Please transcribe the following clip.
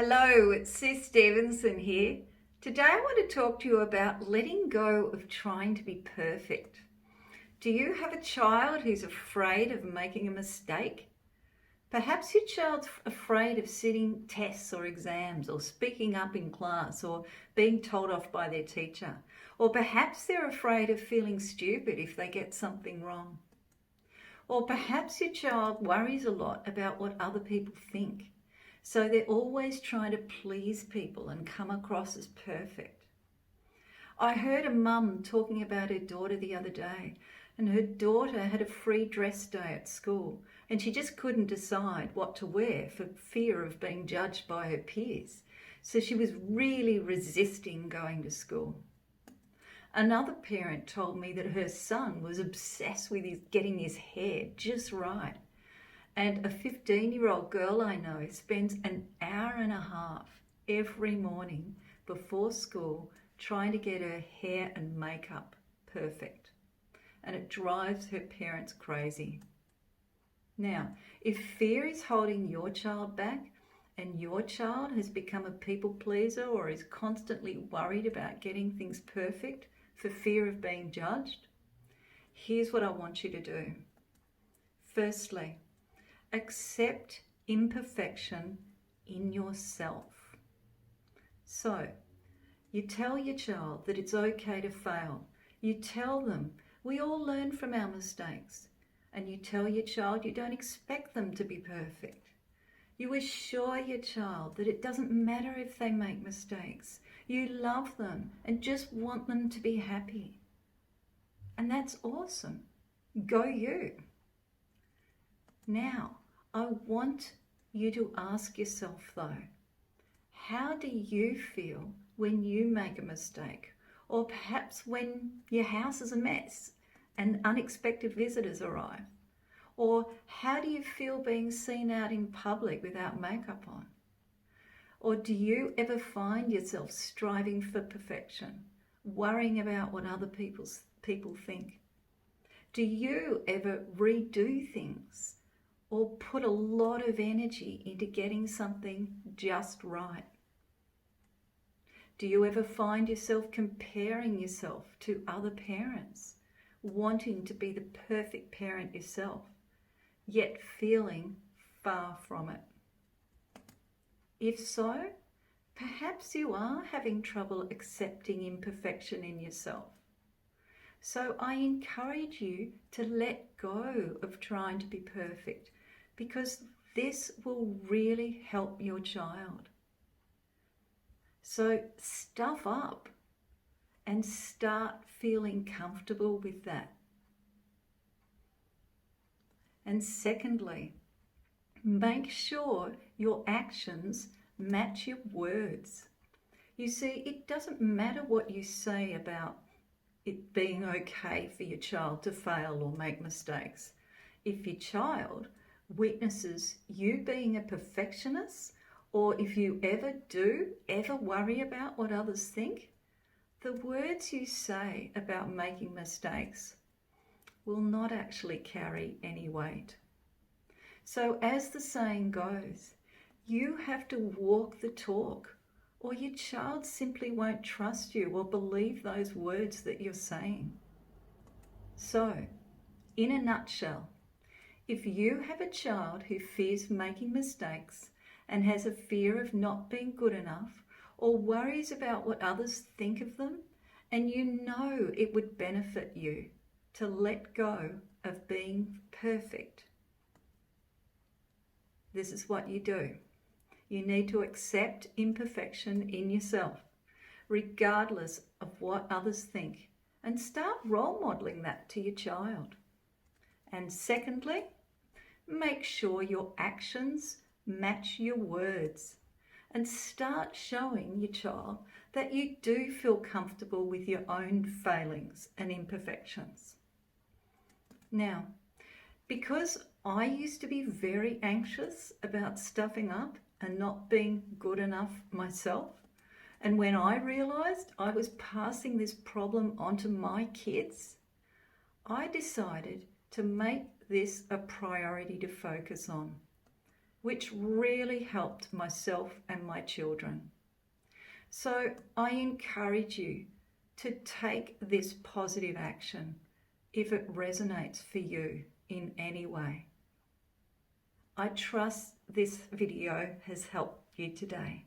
Hello, it's Sue Stevenson here. Today I want to talk to you about letting go of trying to be perfect. Do you have a child who's afraid of making a mistake? Perhaps your child's afraid of sitting tests or exams or speaking up in class or being told off by their teacher. Or perhaps they're afraid of feeling stupid if they get something wrong. Or perhaps your child worries a lot about what other people think. So they're always trying to please people and come across as perfect. I heard a mum talking about her daughter the other day, and her daughter had a free dress day at school, and she just couldn't decide what to wear for fear of being judged by her peers. So she was really resisting going to school. Another parent told me that her son was obsessed with getting his hair just right. And a 15-year-old girl I know spends an hour and a half every morning before school trying to get her hair and makeup perfect. And it drives her parents crazy. Now, if fear is holding your child back and your child has become a people pleaser or is constantly worried about getting things perfect for fear of being judged, here's what I want you to do. Firstly, accept imperfection in yourself. So, you tell your child that it's okay to fail. You tell them we all learn from our mistakes. And you tell your child you don't expect them to be perfect. You assure your child that it doesn't matter if they make mistakes. You love them and just want them to be happy. And that's awesome. Go you. Now, I want you to ask yourself though, how do you feel when you make a mistake? Or perhaps when your house is a mess and unexpected visitors arrive? Or how do you feel being seen out in public without makeup on? Or do you ever find yourself striving for perfection, worrying about what other people think? Do you ever redo things or put a lot of energy into getting something just right? Do you ever find yourself comparing yourself to other parents, wanting to be the perfect parent yourself, yet feeling far from it? If so, perhaps you are having trouble accepting imperfection in yourself. So I encourage you to let go of trying to be perfect, because this will really help your child. So stuff up and start feeling comfortable with that. And secondly, make sure your actions match your words. You see, it doesn't matter what you say about it being okay for your child to fail or make mistakes. If your child witnesses you being a perfectionist, or if you ever worry about what others think, the words you say about making mistakes will not actually carry any weight. So as the saying goes, you have to walk the talk, or your child simply won't trust you or believe those words that you're saying. So, in a nutshell, if you have a child who fears making mistakes and has a fear of not being good enough, or worries about what others think of them, and you know it would benefit you to let go of being perfect, this is what you do. You need to accept imperfection in yourself, regardless of what others think, and start role modeling that to your child. And secondly, make sure your actions match your words, and start showing your child that you do feel comfortable with your own failings and imperfections. Now, because I used to be very anxious about stuffing up and not being good enough myself, and when I realized I was passing this problem onto my kids, I decided to make this a priority to focus on. which really helped myself and my children. So I encourage you to take this positive action if it resonates for you in any way. I trust this video has helped you today.